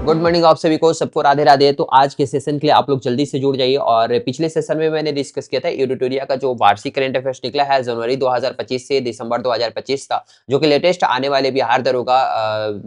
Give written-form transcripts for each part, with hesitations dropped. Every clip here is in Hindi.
गुड मॉर्निंग आप सभी को, सबको राधे राधे। तो आज के सेशन के लिए आप लोग जल्दी से जुड़ जाइए। और पिछले सेशन में मैंने डिस्कस किया था यूडिटोरिया का जो वार्षिक करंट अफेयर्स निकला है जनवरी 2025 से दिसंबर 2025 का, जो कि लेटेस्ट आने वाले बिहार दरोगा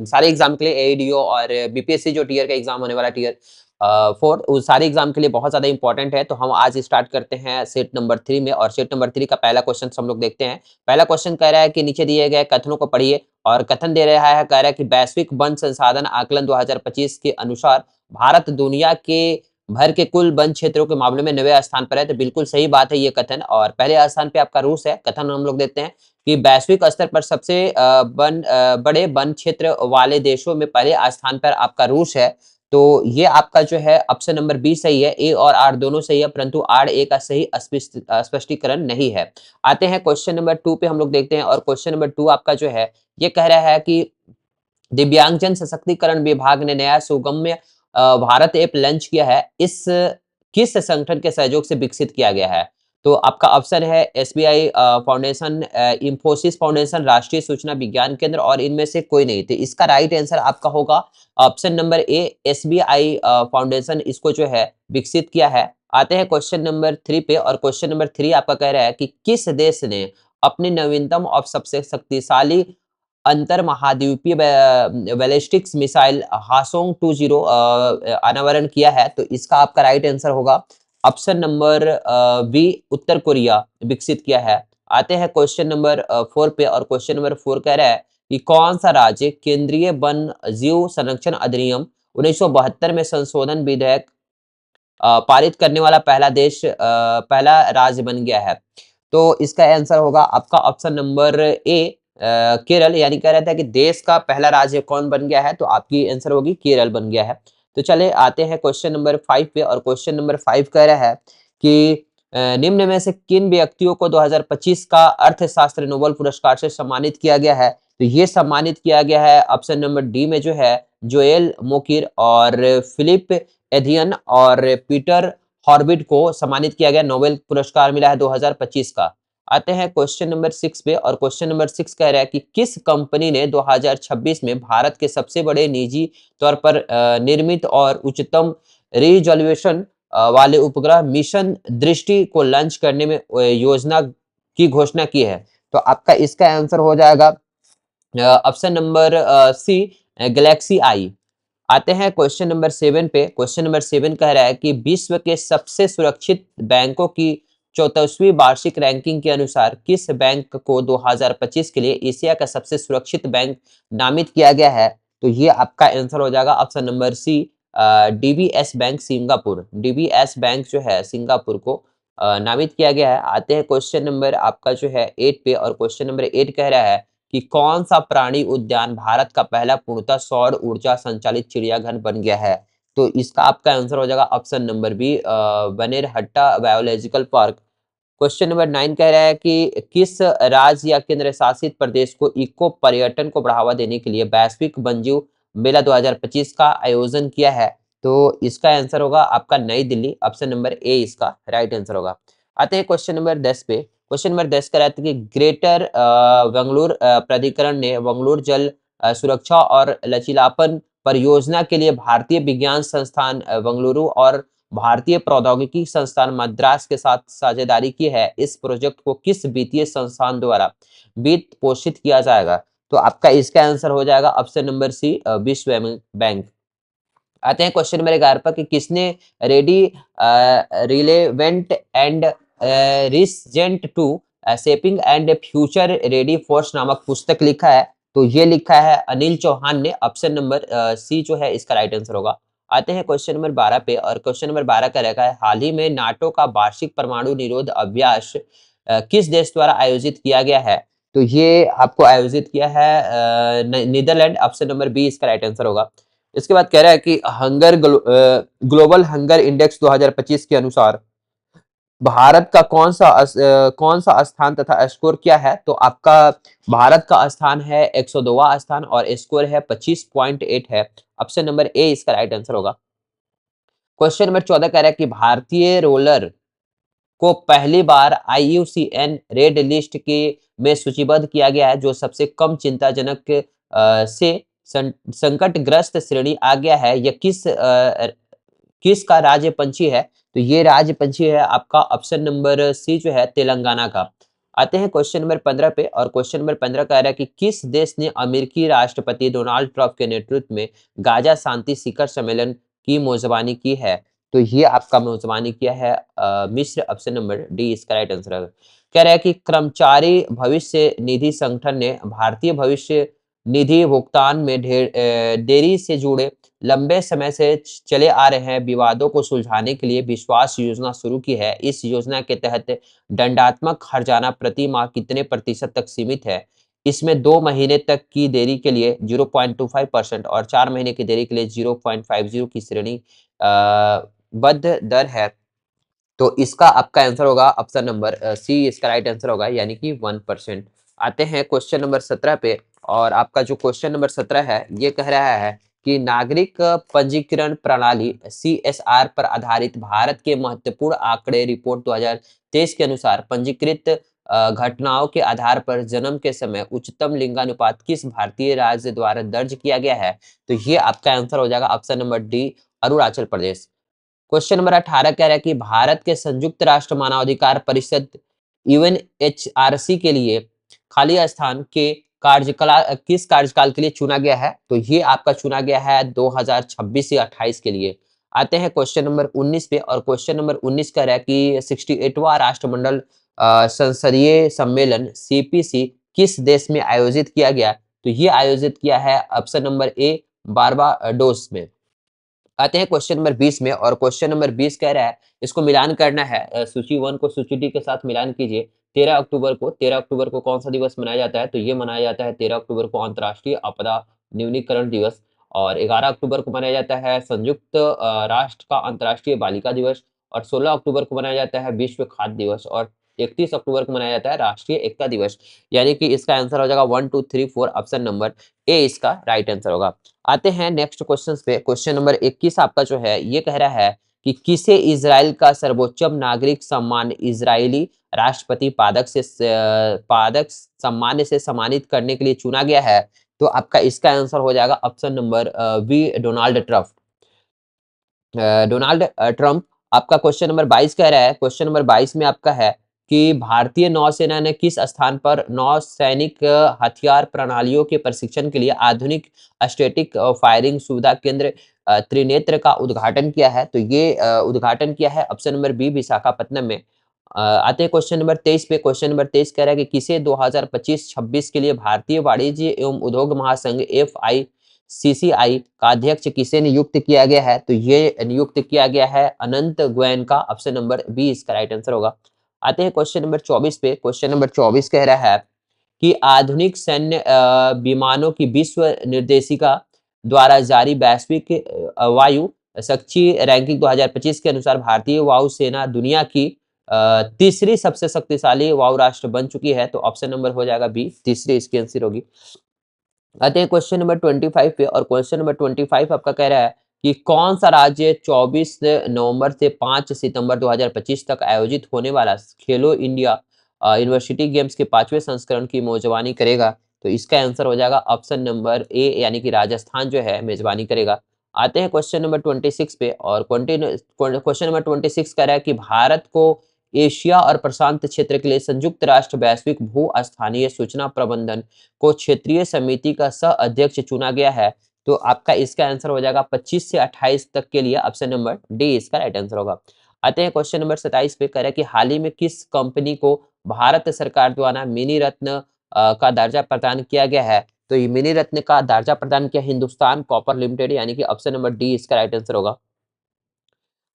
सारे एग्जाम के लिए एईडीओ और बीपीएससी जो टीयर का एग्जाम होने वाला टीयर 4 उस सारे एग्जाम के लिए बहुत ज्यादा इंपॉर्टेंट है। तो हम आज स्टार्ट करते हैं सेट नंबर 3 में, और सेट नंबर 3 का पहला क्वेश्चन हम लोग देखते हैं। पहला क्वेश्चन कह रहा है कि नीचे दिए गए कथनों को पढ़िए, और कथन दे रहा है, कह रहा है कि वैश्विक वन संसाधन आकलन 2025 के अनुसार भारत दुनिया के भर के कुल वन क्षेत्रों के मामले में 9वें स्थान पर है। तो बिल्कुल सही बात है ये कथन। और पहले स्थान पे आपका रूस है। कथन हम लोग देखते हैं कि वैश्विक स्तर पर सबसे बड़े वन क्षेत्र वाले देशों में पहले स्थान पर आपका रूस है। तो ये आपका जो है ऑप्शन नंबर बी सही है। ए और आर दोनों सही है, परंतु आर ए का सही स्पष्टीकरण नहीं है। आते हैं क्वेश्चन नंबर 2 पे हम लोग देखते हैं। और क्वेश्चन नंबर 2 आपका जो है ये कह रहा है कि दिव्यांगजन सशक्तिकरण विभाग ने नया सुगम्य भारत ऐप लॉन्च किया है। इस किस संगठन के सहयोग से विकसित किया गया है? तो आपका ऑप्शन है एसबीआई फाउंडेशन, इंफोसिस फाउंडेशन, राष्ट्रीय सूचना विज्ञान केंद्र, और इनमें से कोई नहीं। तो इसका राइट आंसर आपका होगा option number A, SBI foundation इसको जो है विकसित किया है। आते हैं क्वेश्चन नंबर 3 पे। और क्वेश्चन नंबर 3 आपका कह रहा है कि किस देश ने अपनी नवीनतम और सबसे शक्तिशाली अंतर महाद्वीपीय बैलिस्टिक्स मिसाइल हासोंग 20 अनावरण किया है? तो इसका आपका राइट आंसर होगा ऑप्शन नंबर बी, उत्तर कोरिया विकसित किया है। आते हैं क्वेश्चन नंबर 4 पे। और क्वेश्चन नंबर 4 कह रहा है कि कौन सा राज्य केंद्रीय वन जीव संरक्षण अधिनियम 1972 में संशोधन विधेयक पारित करने वाला पहला राज्य बन गया है? तो इसका आंसर होगा आपका ऑप्शन नंबर ए, केरल। यानी कह रहा था कि देश का पहला राज्य कौन बन गया है, तो आपकी आंसर होगी केरल बन गया है। तो चले आते हैं क्वेश्चन नंबर 5 पे। और क्वेश्चन नंबर 5 कह रहा है कि निम्न में से किन व्यक्तियों को 2025 का अर्थशास्त्र नोबेल पुरस्कार से सम्मानित किया गया है? तो ये सम्मानित किया गया है ऑप्शन नंबर डी में जो है जोएल मोकिर और फिलिप एथियन और पीटर हॉर्बिट को सम्मानित किया गया, नोबेल पुरस्कार मिला है 2025 का। आते हैं क्वेश्चन नंबर 6 पे। और क्वेश्चन नंबर 6 कह रहा है कि किस कंपनी ने 2026 में भारत के सबसे बड़े निजी तौर पर निर्मित और उच्चतम रिजोल्यूशन वाले उपग्रह मिशन दृष्टि को लॉन्च करने में योजना की घोषणा की है? तो आपका इसका आंसर हो जाएगा ऑप्शन नंबर सी, गैलेक्सी आई। आते हैं क्वेश्चन नंबर 7 पे। क्वेश्चन नंबर 7 कह रहा है कि विश्व के सबसे सुरक्षित बैंकों की 34वीं वार्षिक रैंकिंग के अनुसार किस बैंक को 2025 के लिए एशिया का सबसे सुरक्षित बैंक नामित किया गया है? तो ये आपका आंसर हो जाएगा option number C, DBS bank Singapore. DBS bank जो है सिंगापुर को नामित किया गया है। आते हैं क्वेश्चन नंबर आपका जो है 8 पे। और क्वेश्चन नंबर 8 कह रहा है कि कौन सा प्राणी उद्यान भारत का पहला पूर्णतः सौर ऊर्जा संचालित चिड़ियाघर बन गया है? तो इसका आपका आंसर हो जाएगा option number B, Bannerghatta biological park. Question number 9 कह रहा है कि किस राज्य या केंद्र शासित प्रदेश को इको पर्यटन को बढ़ावा देने के लिए वैश्विक वन्यजीव मेला 2025 का आयोजन किया है? तो इसका आंसर होगा आपका नई दिल्ली। ऑप्शन नंबर ए इसका राइट आंसर होगा। आते हैं क्वेश्चन नंबर 10 पे। क्वेश्चन नंबर 10 कह रहा था कि ग्रेटर बंगलुरु प्राधिकरण ने बंगलुरु जल सुरक्षा और लचीलापन परियोजना के लिए भारतीय विज्ञान संस्थान बंगलुरु और भारतीय प्रौद्योगिकी संस्थान मद्रास के साथ साझेदारी की है। इस प्रोजेक्ट को किस वित्तीय संस्थान द्वारा वित्त पोषित किया जाएगा? तो आपका इसका आंसर हो जाएगा ऑप्शन नंबर सी, विश्व बैंक। आते हैं क्वेश्चन नंबर 11 पर कि किसने ready relevant and recent to shaping and future ready force नामक पुस्तक लिखा है? तो ये लिखा है अनिल चौहान ने। ऑप्शन नंबर सी जो है इसका राइट आंसर होगा। आते हैं क्वेश्चन नंबर 12 पे। और क्वेश्चन नंबर 12 का रखा है हाल ही में नाटो का वार्षिक परमाणु निरोध अभ्यास किस देश द्वारा आयोजित किया गया है? तो ये आपको आयोजित किया है नीदरलैंड। ऑप्शन नंबर बी इसका राइट आंसर होगा। इसके बाद कह रहा है कि ग्लोबल हंगर इंडेक्स 2025 के अनुसार भारत का कौन सा स्थान तथा स्कोर क्या है? तो आपका भारत का स्थान है 102वां स्थान और स्कोर है 25.8 है। ऑप्शन नंबर ए इसका राइट आंसर होगा। क्वेश्चन नंबर 14 कह रहा है कि भारतीय रोलर को पहली बार आईयूसीएन रेड लिस्ट के में सूचीबद्ध किया गया है जो सबसे कम चिंताजनक से संकटग्रस्त श्रेणी आ गया है, यह किस का राज्य पंछी है? तो ये राज्य पंछी है आपका ऑप्शन नंबर सी जो है तेलंगाना का। आते हैं क्वेश्चन नंबर 15 पे, और क्वेश्चन नंबर 15 कह रहा है कि किस देश ने अमेरिकी राष्ट्रपति डोनाल्ड ट्रंप के नेतृत्व में गाजा शांति शिखर सम्मेलन की मेजबानी की है? तो ये आपका मेजबानी किया है मिस्र, ऑप्शन नंबर डी इसका राइट आंसर है। कह रहा है कि कर्मचारी भविष्य निधि संगठन ने भारतीय भविष्य निधि भुगतान में देरी से जुड़े लंबे समय से चले आ रहे हैं विवादों को सुलझाने के लिए विश्वास योजना शुरू की है। इस योजना के तहत दंडात्मक हर्जाना प्रति माह कितने प्रतिशत तक सीमित है? इसमें 2 महीने तक की देरी के लिए 0.25% और 4 महीने की देरी के लिए 0.50 की श्रेणी बद्ध दर है। तो इसका आपका आंसर होगा ऑप्शन नंबर सी इसका राइट आंसर होगा, यानी कि 1%। आते हैं क्वेश्चन नंबर 17 पे, और आपका जो क्वेश्चन नंबर 17 है ये कह रहा है कि नागरिक पंजीकरण प्रणाली सीएसआर पर आधारित भारत के महत्वपूर्ण आंकड़े रिपोर्ट 2023 के अनुसार पंजीकृत घटनाओं के आधार पर जन्म के समय उच्चतम लिंगानुपात किस भारतीय राज्य द्वारा दर्ज किया गया है? तो ये आपका आंसर हो जाएगा option number D, Arunachal Pradesh. Question number 18 कह रहा है कि भारत के संयुक्त राष्ट्र मानवाधिकार परिषद यूएनएचआरसी के लिए खाली स्थान के कार्यकाल किस कार्यकाल के लिए चुना गया है? तो ये आपका चुना गया है 2026 से 28 के लिए। आते हैं क्वेश्चन नंबर 19 पे, और क्वेश्चन नंबर 19 कह रहा है कि 68वां राष्ट्रमंडल संसदीय सम्मेलन सीपीसी किस देश में आयोजित किया गया? तो ये आयोजित किया है ऑप्शन नंबर ए, बारबाडोस में। आते हैं क्वेश्चन नंबर 20 में, और क्वेश्चन नंबर 20 कह रहा है इसको मिलान करना है, सूची 1 को सूची 2 के साथ मिलान कीजिए। 13 अक्टूबर को कौन सा दिवस मनाया जाता है? तो ये मनाया जाता है 13 अक्टूबर को अंतर्राष्ट्रीय आपदा न्यूनीकरण दिवस, और 11 अक्टूबर को मनाया जाता है संयुक्त राष्ट्र का अंतर्राष्ट्रीय बालिका दिवस, और 16 अक्टूबर को मनाया जाता है विश्व खाद्य दिवस, और 31 अक्टूबर को मनाया जाता है राष्ट्रीय एकता दिवस। यानी कि इसका आंसर हो जाएगा 1, 2, 3, 4, ऑप्शन नंबर ए इसका राइट आंसर होगा। आते हैं नेक्स्ट क्वेश्चन पे। क्वेश्चन नंबर 21 आपका जो है ये कह रहा है कि किसे इजराइल का सर्वोच्च नागरिक सम्मान इजरायली राष्ट्रपति पादक सम्मान से सम्मानित करने के लिए चुना गया है? तो आपका इसका आंसर हो जाएगा option number B, Donald Trump. Donald Trump. आपका क्वेश्चन नंबर 22 कह रहा है, क्वेश्चन नंबर 22 में आपका है कि भारतीय नौसेना ने किस स्थान पर नौसैनिक हथियार प्रणालियों के प्रशिक्षण के लिए आधुनिक स्टैटिक फायरिंग सुविधा केंद्र त्रिनेत्र का उद्घाटन किया है? तो ये उद्घाटन किया है ऑप्शन नंबर बी, विशाखापट्टनम में। आते हैं क्वेश्चन नंबर 23 पे। क्वेश्चन नंबर 23 कह रहा है कि किसे 2025-26 के लिए भारतीय वाणिज्य एवं उद्योग महासंघ FICCI का अध्यक्ष किसे नियुक्त किया गया है? तो ये नियुक्त किया गया है अनंत गोयन का, ऑप्शन नंबर बी इसका राइट आंसर होगा। आते हैं क्वेश्चन नंबर 24 पे। क्वेश्चन नंबर 24 कह रहा है कि आधुनिक सैन्य विमानों की विश्व निर्देशिका द्वारा जारी वैश्विक वायु शक्ति रैंकिंग 2025 के अनुसार भारतीय वायुसेना दुनिया की तीसरी सबसे शक्तिशाली वायु राष्ट्र बन चुकी है। तो ऑप्शन नंबर हो जाएगा बी, तीसरी इसकी आंसर होगी। आते हैं क्वेश्चन नंबर 25 पे, और क्वेश्चन नंबर 25 आपका कह रहा है कि कौन सा राज्य 24 नवंबर से 5 सितंबर 2025 तक आयोजित होने वाला खेलो इंडिया यूनिवर्सिटी गेम्स के 5वें संस्करण की मेजबानी करेगा? तो इसका आंसर हो जाएगा ऑप्शन नंबर ए, यानी कि राजस्थान जो है मेजबानी करेगा। आते हैं क्वेश्चन नंबर 26 पे, और क्वेश्चन नंबर 26 कह रहा है कि भारत को एशिया और प्रशांत क्षेत्र के लिए संयुक्त राष्ट्र वैश्विक भू स्थानीय सूचना प्रबंधन को क्षेत्रीय समिति का सह अध्यक्ष चुना गया है। तो आपका इसका आंसर हो जाएगा 25 से 28 तक के लिए, ऑप्शन नंबर डी इसका राइट आंसर होगा। आते हैं क्वेश्चन नंबर 27 पे। कह रहा है कि हाल ही में किस कंपनी को भारत सरकार द्वारा मिनी रत्न का दर्जा प्रदान किया गया है? तो ये मिनी रत्न का दर्जा प्रदान किया हिंदुस्तान कॉपर लिमिटेड, यानी कि ऑप्शन नंबर डी इसका राइट आंसर होगा।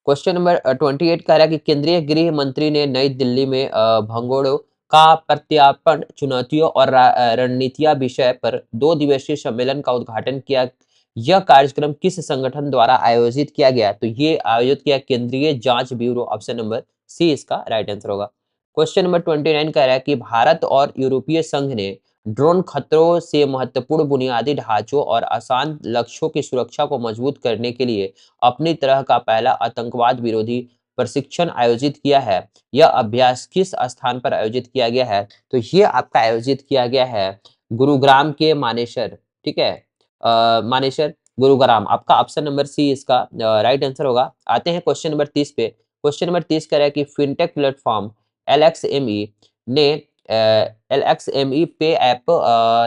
क्वेश्चन नंबर 28 कह रहा है कि केंद्रीय गृह मंत्री ने नई दिल्ली में भंगोड़ों का प्रत्यार्पण चुनौतियों और रणनीतियां विषय पर 2 दिवसीय सम्मेलन का उद्घाटन किया। यह कार्यक्रम किस संगठन द्वारा आयोजित किया गया? तो ये आयोजित किया केंद्रीय जांच ब्यूरो, ऑप्शन नंबर सी इसका राइट आंसर होगा। क्वेश्चन नंबर 29 कह रहा है कि भारत और यूरोपीय संघ ने ड्रोन खतरों से महत्वपूर्ण बुनियादी ढांचों और आसान लक्ष्यों की सुरक्षा को मजबूत करने के लिए अपनी तरह का पहला आतंकवाद विरोधी प्रशिक्षण आयोजित किया है। यह अभ्यास किस स्थान पर आयोजित किया गया है? तो ये आपका आयोजित किया गया है गुरुग्राम के मानेसर, ठीक है। मानेसर, गुरुग्राम। आपका ऑप्शन नंबर सी इसका राइट आंसर होगा। आते हैं क्वेश्चन नंबर 30 पे। क्वेश्चन नंबर 30 कह रहा है कि फिनटेक प्लेटफॉर्म एलएक्सएमई ने एलएक्सएमई पे ऐप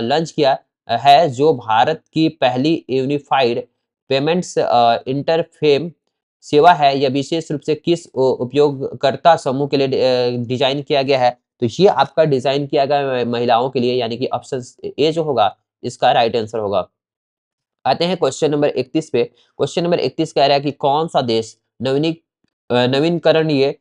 लॉन्च किया है, जो भारत की पहली यूनिफाइड पेमेंट्स इंटरफेम सेवा है। यह विशेष रूप से किस उपयोगकर्ता समूह के लिए डिजाइन किया गया है? तो ये आपका डिजाइन किया गया है महिलाओं के लिए, यानी कि ऑप्शन ए जो होगा इसका राइट आंसर होगा। आते हैं क्वेश्चन नंबर 31 पे। क्वेश्चन नंबर 31 कह रहा है कि कौन सा देश नवीनकरणीय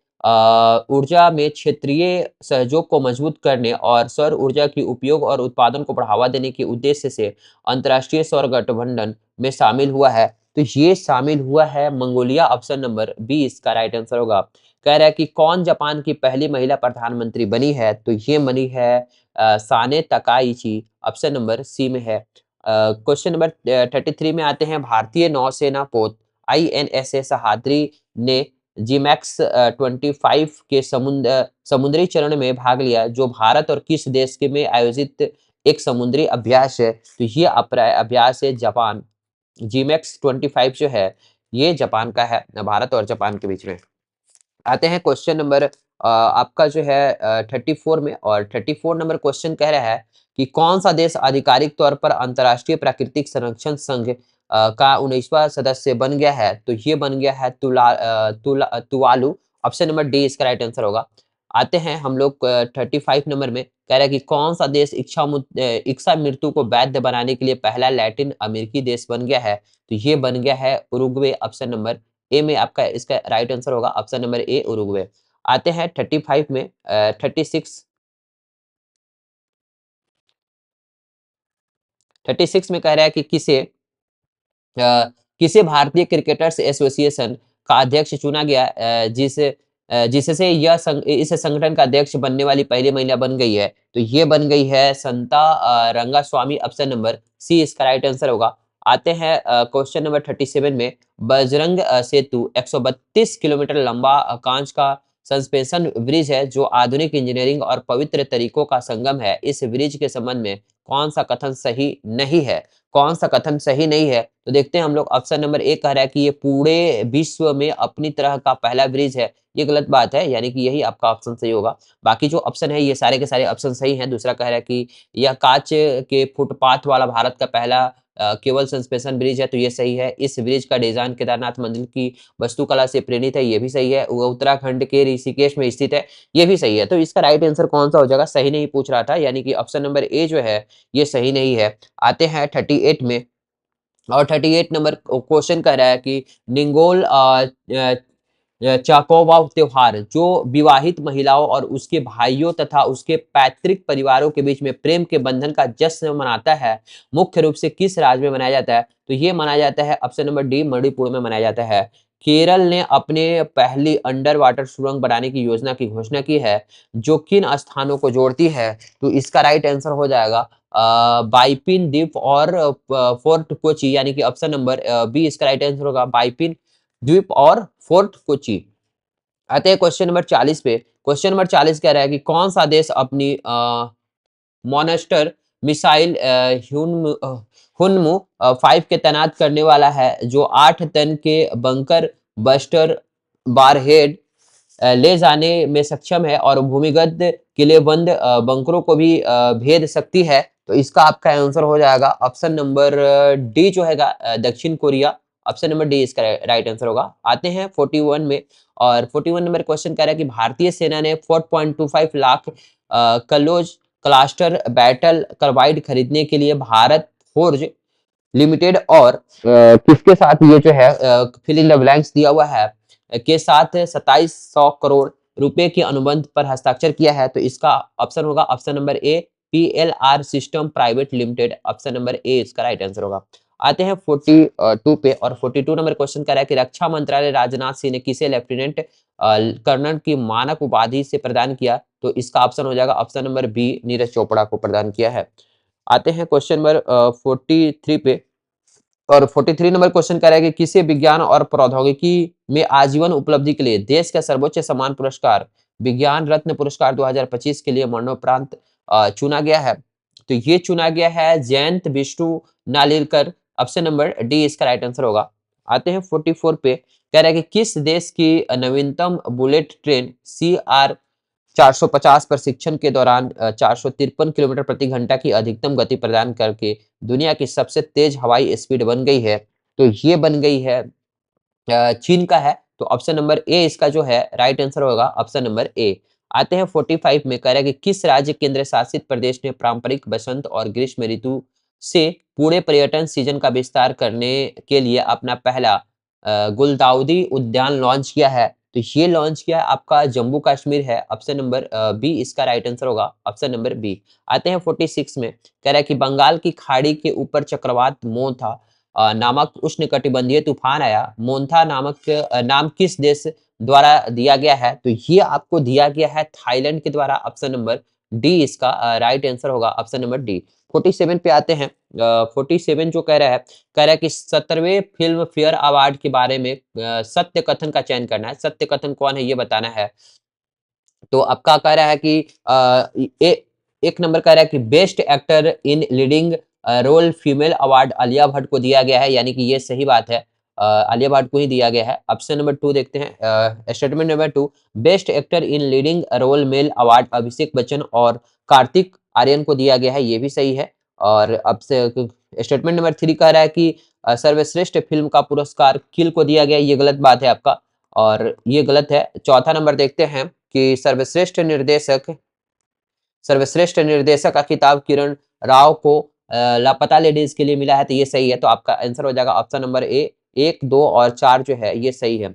ऊर्जा में क्षेत्रीय सहयोग को मजबूत करने और सौर ऊर्जा की उपयोग और उत्पादन को बढ़ावा देने के उद्देश्य से अंतर्राष्ट्रीय सौर गठबंधन में शामिल हुआ है? तो ये शामिल हुआ है मंगोलिया। ऑप्शन नंबर बी इसका राइट आंसर होगा। कह रहा है कि कौन जापान की पहली महिला प्रधानमंत्री बनी है? तो ये बनी है Sanae Takaichi. Option number C में है। क्वेश्चन नंबर 33 में आते हैं। भारतीय नौसेना पोत आईएनएस सहाद्री ने जीमैक्स 25 के समुद्री चरण में भाग लिया, जो भारत और किस देश के में आयोजित एक समुद्री अभ्यास है? तो ये अभ्यास है जापान। जीमैक्स 25 जो है ये जापान का है, भारत और जापान के बीच में। आते हैं क्वेश्चन नंबर आपका जो है 34 में, और 34 नंबर क्वेश्चन कह रहा है कि कौन सा देश आधिकारिक तौर पर अंतर्राष्ट्रीय प्राकृतिक संरक्षण संघ का 19वां सदस्य बन गया है? तो ये बन गया है तुवालू। ऑप्शन नंबर डी इसका राइट आंसर होगा। आते हैं हम लोग 35 नंबर में। कह रहा है कि कौन सा देश इच्छा मृत्यु को वैध बनाने के लिए पहला लैटिन अमेरिकी देश बन गया है? तो ये बन गया है उरुग्वे। ऑप्शन नंबर ए में आपका इसका राइट आंसर होगा। Option number A Uruguay. आते हैं 35 में 36 में कह रहा है कि किसे भारतीय क्रिकेटर्स एसोसिएशन का अध्यक्ष चुना गया, जिससे इस संगठन का अध्यक्ष बनने वाली पहली महिला बन गई है? तो ये बन गई है संता रंगास्वामी। ऑप्शन नंबर सी इसका राइट आंसर होगा। आते हैं क्वेश्चन नंबर 37 में। बजरंग सेतु 132 किलोमीटर लंबा कांच का सस्पेंशन ब्रिज है, जो आधुनिक इंजीनियरिंग और पवित्र तरीकों का संगम है। इस ब्रिज के संबंध में कौन सा कथन सही नहीं है? कौन सा कथन सही नहीं है? तो देखते हैं हम लोग। ऑप्शन नंबर ए कह रहा है कि ये पूरे विश्व में अपनी तरह का पहला ब्रिज है। ये गलत बात है, यानी कि यही आपका ऑप्शन सही होगा। बाकी जो ऑप्शन है ये सारे के सारे ऑप्शन सही हैं। दूसरा कह रहा है कि यह कांच के फुटपाथ वाला भारत का पहला केबल सस्पेंशन ब्रिज है। तो ये सही है। इस ब्रिज का डिजाइन केदारनाथ मंदिर की वास्तुकला से प्रेरित है। ये भी सही है। वो उत्तराखंड के ऋषिकेश में स्थित है। ये भी सही है। तो इसका राइट आंसर कौन सा हो जाएगा? सही नहीं पूछ रहा था, यानी कि ऑप्शन नंबर ए जो है ये सही नहीं है। आते हैं 38 में, और 38 नंबर क्वेश्चन कह रहा है कि निंगोल चाकोवा त्योहार, जो विवाहित महिलाओं और उसके भाइयों तथा उसके पैतृक परिवारों के बीच में प्रेम के बंधन का जश्न मनाता है, मुख्य रूप से किस राज्य में मनाया जाता है? तो ये मनाया जाता है ऑप्शन नंबर डी मणिपुर में मनाया जाता है। केरल ने अपने पहली अंडर वाटर सुरंग बनाने की योजना की घोषणा की है, जो किन स्थानों को जोड़ती है? तो इसका राइट आंसर हो जाएगा बाइपिन द्वीप और फोर्ट कोची, यानी कि ऑप्शन नंबर बी इसका राइट आंसर होगा। बाइपिन द्वीप और फोर्ट कोची। आते हैं क्वेश्चन नंबर 40 पे। क्वेश्चन नंबर 40 कह रहा है कि कौन सा देश अपनी मॉनस्टर मिसाइल हुन्मु 5 के तैनात करने वाला है, जो 8 टन के बंकर बस्टर बारहेड ले जाने में सक्षम है और भूमिगत किलेबंद बंकरों को भी भेद सकती है? तो इसका आपका आंसर हो जाएगा ऑप्शन नंबर डी जो है दक्षिण कोरिया। ऑप्शन नंबर डी इसका राइट आंसर होगा। आते हैं 41 में, और 41 नंबर क्वेश्चन कह रहा है कि भारतीय सेना ने 4.25 lakh close Clustal battle carbide खरीदने के लिए भारत फोर्ज लिमिटेड और किसके साथ ये जो है फिल इन द ब्लैंक्स दिया हुआ है के साथ 2700 करोड़ रुपए के अनुबंध पर हस्ताक्षर किया है? तो इसका ऑप्शन होगा option number A PLR system private limited. Option number A इसका राइट आंसर होगा। आते हैं 42 पे, और 42 नंबर क्वेश्चन कह रहा है कि रक्षा मंत्रालय राजनाथ सिंह ने किसे लेफ्टिनेंट कर्नल की मानक उपाधि से प्रदान किया? तो इसका ऑप्शन हो जाएगा option number B Neeraj Chopra को प्रदान किया है। आते हैं क्वेश्चन नंबर 43 पे, और 43 नंबर क्वेश्चन कह रहा है कि किसी विज्ञान और प्रौद्योगिकी में आजीवन उपलब्धि के लिए देश का सर्वोच्च सम्मान पुरस्कार विज्ञान रत्न पुरस्कार 2025 के लिए मरणोपरांत चुना गया है? तो ये चुना गया है Jayant Vishnu Narlikar. Option number D इसका राइट आंसर होगा। आते हैं 44 पे, कह रहा है कि किस देश की नवीनतम बुलेट ट्रेन CR 450 प्रशिक्षण के दौरान 453 किलोमीटर प्रति घंटा की अधिकतम गति प्रदान करके दुनिया की सबसे तेज हवाई स्पीड बन गई है? तो ये बन गई है चीन का है। तो ऑप्शन नंबर ए इसका जो है राइट आंसर होगा, ऑप्शन नंबर ए। आते हैं 45 में, कह रहा है कि किस राज्य केंद्र शासित प्रदेश ने पारंपरिक बसंत और ग्रीष्म ऋतु से पूरे पर्यटन सीजन का विस्तार करने के लिए अपना पहला गुलदाउदी उद्यान लॉन्च किया है? तो ये लॉन्च किया है आपका जम्मू कश्मीर है। ऑप्शन नंबर बी इसका राइट आंसर होगा, ऑप्शन नंबर बी। आते हैं 46 में, कह रहा है कि बंगाल की खाड़ी के ऊपर चक्रवात मोन्था नामक उष्णकटिबंधीय तूफान आया। मोन्था नामक नाम किस देश द्वारा दिया गया है? तो ये आपको दिया गया है थाईलैंड के द्वारा। ऑप्शन नंबर डी इसका राइट आंसर होगा, ऑप्शन नंबर डी। 47 पे आते हैं। 47 जो कह रहा है, कह रहा है कि 17वें फिल्म फेयर अवार्ड के बारे में सत्य कथन का चयन करना है। सत्य कथन कौन है ये बताना है। तो आपका कह रहा है कि एक नंबर कह रहा है कि best actor in leading role female award Alia Bhatt को दिया गया है, यानी कि ये सही बात है। आलिया भट्ट को ही दिया गया है। ऑप्शन नंबर 2 देखते हैं। Statement number 2, best actor in leading role male award Abhishek Bachchan और कार्तिक आर्यन को दिया गया है, ये भी सही है। और अब से स्टेटमेंट नंबर 3 कह रहा है कि सर्वश्रेष्ठ फिल्म का पुरस्कार किल को दिया गया है, ये गलत बात है आपका, और ये गलत है। चौथा नंबर देखते हैं कि सर्वश्रेष्ठ निर्देशक का खिताब किरण राव को लापता लेडीज के लिए मिला है, तो ये सही है। तो आपका आंसर हो जाएगा ऑप्शन नंबर ए। 1, 2 और 4 जो है ये सही है।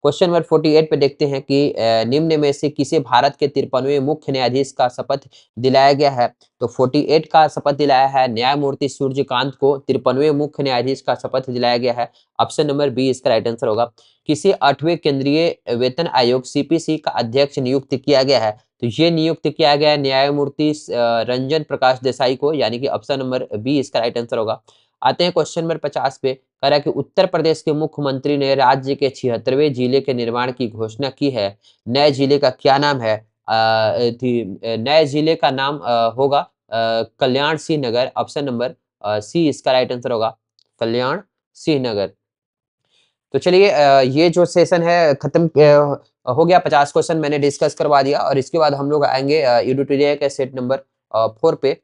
क्वेश्चन नंबर 48 पे देखते हैं कि निम्न में से किसे भारत के 53वें मुख्य न्यायाधीश का शपथ दिलाया गया है? तो 48 का शपथ दिलाया है न्यायमूर्ति सूर्यकांत को। 53वें मुख्य न्यायाधीश का शपथ दिलाया गया है। ऑप्शन नंबर बी इसका राइट आंसर होगा। किसे 8वें केंद्रीय वेतन आयोग CPC का अध्यक्ष नियुक्त किया गया है? तो ये नियुक्त किया गया है न्यायमूर्ति रंजन प्रकाश देसाई को, यानी कि ऑप्शन नंबर बी इसका राइट आंसर होगा। आते हैं क्वेश्चन नंबर 50 पे, कह रहा है कि उत्तर प्रदेश के मुख्यमंत्री ने राज्य के 76वें जिले के निर्माण की घोषणा की है। नए जिले का क्या नाम है? नए जिले का नाम होगा कल्याण सिंह नगर। ऑप्शन नंबर सी इसका राइट आंसर होगा, कल्याण सिंह नगर। तो चलिए ये जो सेशन है खत्म हो गया। 50 क्वेश्चन मैंने डिस्कस करवा दिया, और इसके बाद हम लोग आएंगे एडिटोरियल के सेट नंबर 4 पे।